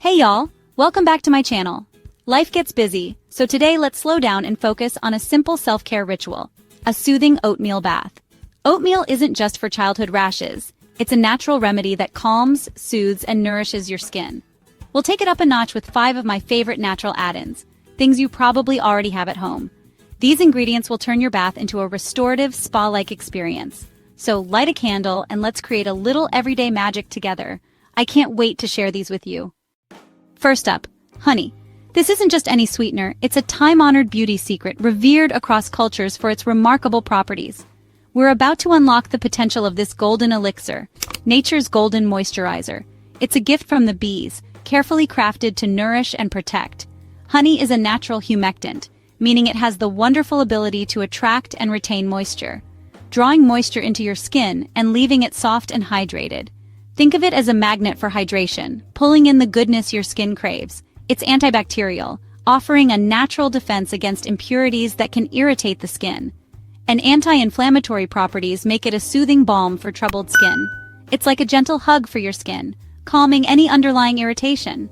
Hey y'all, welcome back to my channel. Life gets busy, so today let's slow down and focus on a simple self-care ritual, a soothing oatmeal bath. Oatmeal isn't just for childhood rashes, it's a natural remedy that calms, soothes, and nourishes your skin. We'll take it up a notch with 5 of my favorite natural add-ins, things you probably already have at home. These ingredients will turn your bath into a restorative, spa-like experience. So light a candle and let's create a little everyday magic together. I can't wait to share these with you. First up, honey. This isn't just any sweetener, it's a time-honored beauty secret revered across cultures for its remarkable properties. We're about to unlock the potential of this golden elixir, nature's golden moisturizer. It's a gift from the bees, carefully crafted to nourish and protect. Honey is a natural humectant, meaning it has the wonderful ability to attract and retain moisture, drawing moisture into your skin and leaving it soft and hydrated. Think of it as a magnet for hydration, pulling in the goodness your skin craves. It's antibacterial, offering a natural defense against impurities that can irritate the skin. And anti-inflammatory properties make it a soothing balm for troubled skin. It's like a gentle hug for your skin, calming any underlying irritation.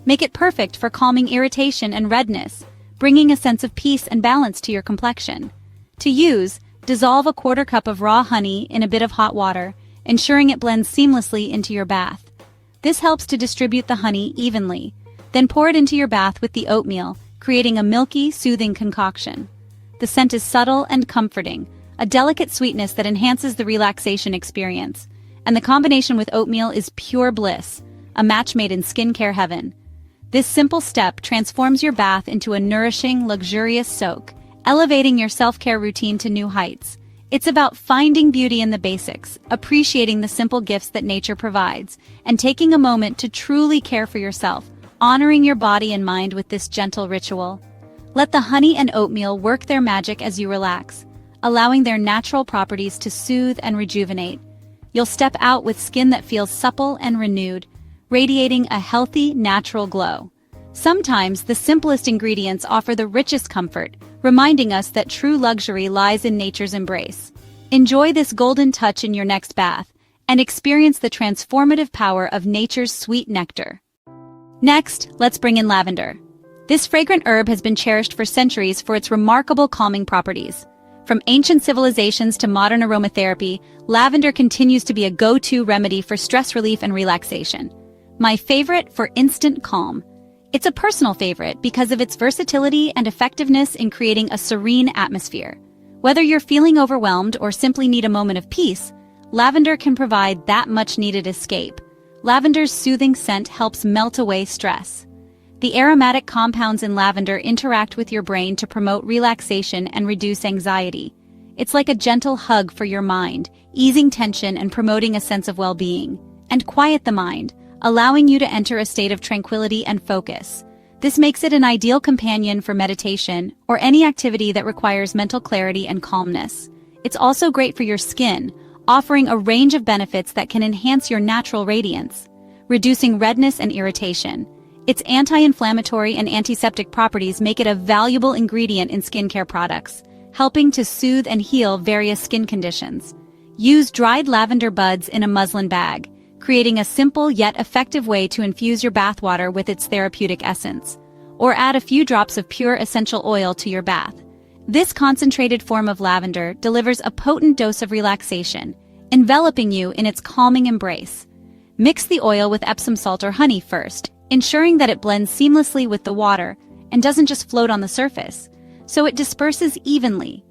Make it perfect for calming irritation and redness, bringing a sense of peace and balance to your complexion. To use, dissolve a 1/4 cup of raw honey in a bit of hot water, ensuring it blends seamlessly into your bath. This helps to distribute the honey evenly. Then pour it into your bath with the oatmeal, creating a milky, soothing concoction. The scent is subtle and comforting, a delicate sweetness that enhances the relaxation experience. And the combination with oatmeal is pure bliss, a match made in skincare heaven. This simple step transforms your bath into a nourishing, luxurious soak, elevating your self-care routine to new heights. It's about finding beauty in the basics, appreciating the simple gifts that nature provides, and taking a moment to truly care for yourself, honoring your body and mind with this gentle ritual. Let the honey and oatmeal work their magic as you relax, allowing their natural properties to soothe and rejuvenate. You'll step out with skin that feels supple and renewed, radiating a healthy, natural glow. Sometimes the simplest ingredients offer the richest comfort, reminding us that true luxury lies in nature's embrace. Enjoy this golden touch in your next bath, and experience the transformative power of nature's sweet nectar. Next, let's bring in lavender. This fragrant herb has been cherished for centuries for its remarkable calming properties. From ancient civilizations to modern aromatherapy, lavender continues to be a go-to remedy for stress relief and relaxation. My favorite for instant calm. It's a personal favorite because of its versatility and effectiveness in creating a serene atmosphere. Whether you're feeling overwhelmed or simply need a moment of peace, lavender can provide that much-needed escape. Lavender's soothing scent helps melt away stress. The aromatic compounds in lavender interact with your brain to promote relaxation and reduce anxiety. It's like a gentle hug for your mind, easing tension and promoting a sense of well-being. And quiet the mind, allowing you to enter a state of tranquility and focus. This makes it an ideal companion for meditation or any activity that requires mental clarity and calmness. It's also great for your skin, offering a range of benefits that can enhance your natural radiance, reducing redness and irritation. Its anti-inflammatory and antiseptic properties make it a valuable ingredient in skincare products, helping to soothe and heal various skin conditions. Use dried lavender buds in a muslin bag, creating a simple yet effective way to infuse your bathwater with its therapeutic essence. Or add a few drops of pure essential oil to your bath. This concentrated form of lavender delivers a potent dose of relaxation, enveloping you in its calming embrace. Mix the oil with Epsom salt or honey first, ensuring that it blends seamlessly with the water and doesn't just float on the surface, so it disperses evenly.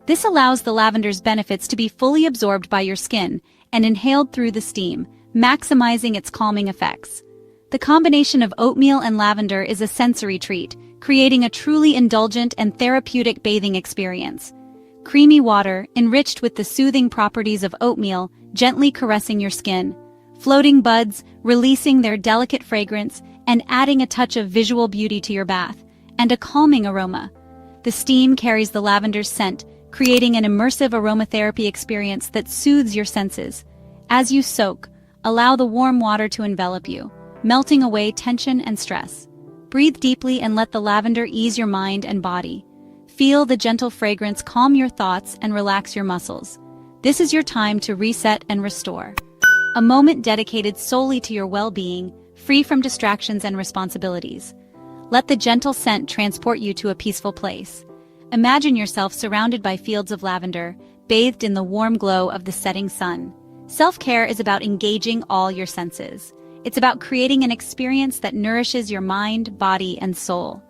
This allows the lavender's benefits to be fully absorbed by your skin and inhaled through the steam, maximizing its calming effects. The combination of oatmeal and lavender is a sensory treat, creating a truly indulgent and therapeutic bathing experience. Creamy water, enriched with the soothing properties of oatmeal, gently caressing your skin. Floating buds, releasing their delicate fragrance, and adding a touch of visual beauty to your bath, and a calming aroma. The steam carries the lavender's scent, creating an immersive aromatherapy experience that soothes your senses. As you soak, allow the warm water to envelop you, melting away tension and stress. Breathe deeply and let the lavender ease your mind and body. Feel the gentle fragrance calm your thoughts and relax your muscles. This is your time to reset and restore. A moment dedicated solely to your well-being, free from distractions and responsibilities. Let the gentle scent transport you to a peaceful place. Imagine yourself surrounded by fields of lavender, bathed in the warm glow of the setting sun. Self-care is about engaging all your senses. It's about creating an experience that nourishes your mind, body, and soul.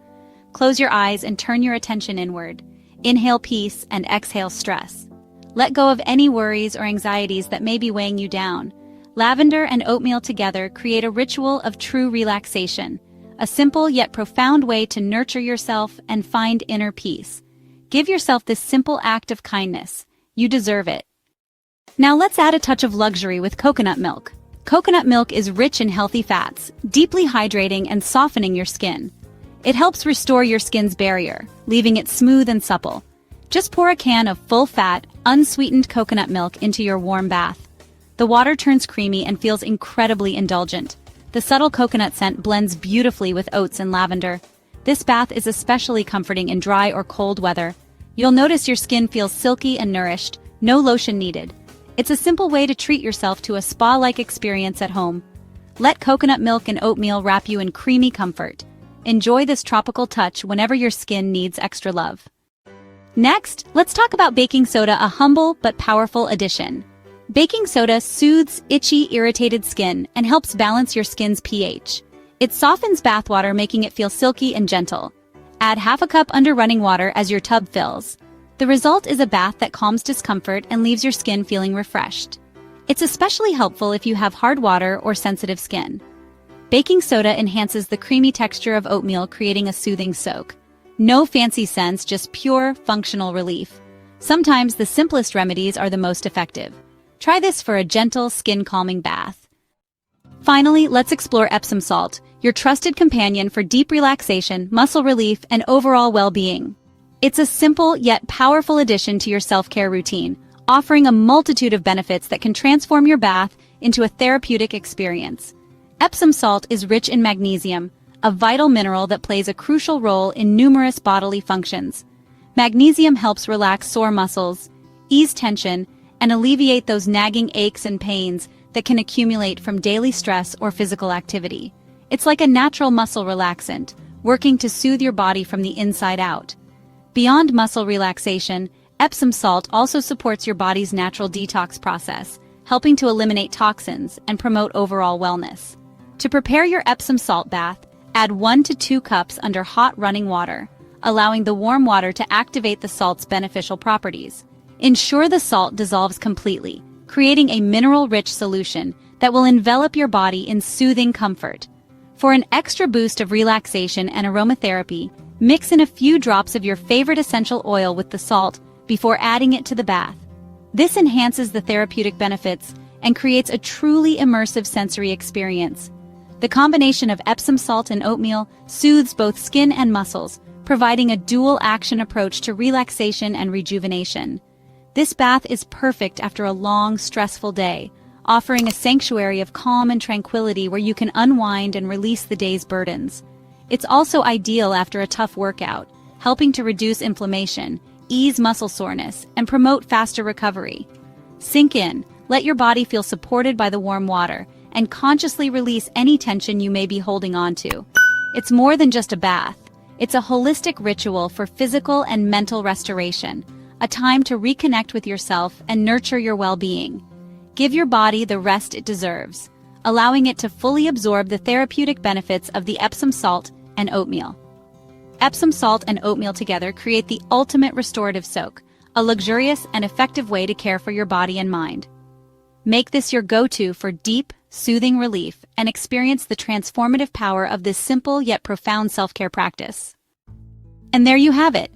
Close your eyes and turn your attention inward. Inhale peace and exhale stress. Let go of any worries or anxieties that may be weighing you down. Lavender and oatmeal together create a ritual of true relaxation, a simple yet profound way to nurture yourself and find inner peace. Give yourself this simple act of kindness. You deserve it. Now let's add a touch of luxury with coconut milk. Coconut milk is rich in healthy fats, deeply hydrating and softening your skin. It helps restore your skin's barrier, leaving it smooth and supple. Just pour a can of full-fat, unsweetened coconut milk into your warm bath. The water turns creamy and feels incredibly indulgent. The subtle coconut scent blends beautifully with oats and lavender. This bath is especially comforting in dry or cold weather. You'll notice your skin feels silky and nourished, no lotion needed. It's a simple way to treat yourself to a spa-like experience at home. Let coconut milk and oatmeal wrap you in creamy comfort. Enjoy this tropical touch whenever your skin needs extra love. Next, let's talk about baking soda, a humble but powerful addition. Baking soda soothes itchy, irritated skin and helps balance your skin's pH. It softens bathwater, making it feel silky and gentle. Add half a cup under running water as your tub fills. The result is a bath that calms discomfort and leaves your skin feeling refreshed. It's especially helpful if you have hard water or sensitive skin. Baking soda enhances the creamy texture of oatmeal, creating a soothing soak. No fancy scents, just pure, functional relief. Sometimes the simplest remedies are the most effective. Try this for a gentle, skin-calming bath. Finally, let's explore Epsom Salt, your trusted companion for deep relaxation, muscle relief, and overall well-being. It's a simple yet powerful addition to your self-care routine, offering a multitude of benefits that can transform your bath into a therapeutic experience. Epsom salt is rich in magnesium, a vital mineral that plays a crucial role in numerous bodily functions. Magnesium helps relax sore muscles, ease tension, and alleviate those nagging aches and pains that can accumulate from daily stress or physical activity. It's like a natural muscle relaxant, working to soothe your body from the inside out. Beyond muscle relaxation, Epsom salt also supports your body's natural detox process, helping to eliminate toxins and promote overall wellness. To prepare your Epsom salt bath, add 1 to 2 cups under hot running water, allowing the warm water to activate the salt's beneficial properties. Ensure the salt dissolves completely, creating a mineral-rich solution that will envelop your body in soothing comfort. For an extra boost of relaxation and aromatherapy, mix in a few drops of your favorite essential oil with the salt before adding it to the bath. This enhances the therapeutic benefits and creates a truly immersive sensory experience. The combination of Epsom salt and oatmeal soothes both skin and muscles, providing a dual-action approach to relaxation and rejuvenation. This bath is perfect after a long, stressful day, offering a sanctuary of calm and tranquility where you can unwind and release the day's burdens. It's also ideal after a tough workout, helping to reduce inflammation, ease muscle soreness, and promote faster recovery. Sink in, let your body feel supported by the warm water, and consciously release any tension you may be holding on to. It's more than just a bath. It's a holistic ritual for physical and mental restoration, a time to reconnect with yourself and nurture your well-being. Give your body the rest it deserves, allowing it to fully absorb the therapeutic benefits of the Epsom salt and oatmeal. Epsom salt and oatmeal together create the ultimate restorative soak, a luxurious and effective way to care for your body and mind. Make this your go-to for deep, soothing relief and experience the transformative power of this simple yet profound self-care practice. And there you have it.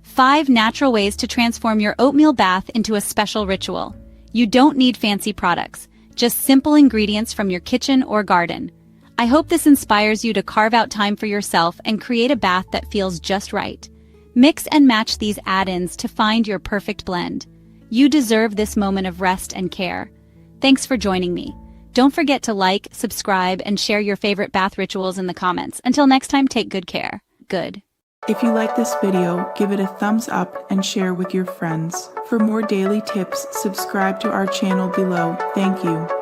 5 natural ways to transform your oatmeal bath into a special ritual. You don't need fancy products, just simple ingredients from your kitchen or garden. I hope this inspires you to carve out time for yourself and create a bath that feels just right. Mix and match these add-ins to find your perfect blend. You deserve this moment of rest and care. Thanks for joining me. Don't forget to like, subscribe, and share your favorite bath rituals in the comments. Until next time, take good care. Good. If you like this video, give it a thumbs up and share with your friends. For more daily tips, subscribe to our channel below. Thank you.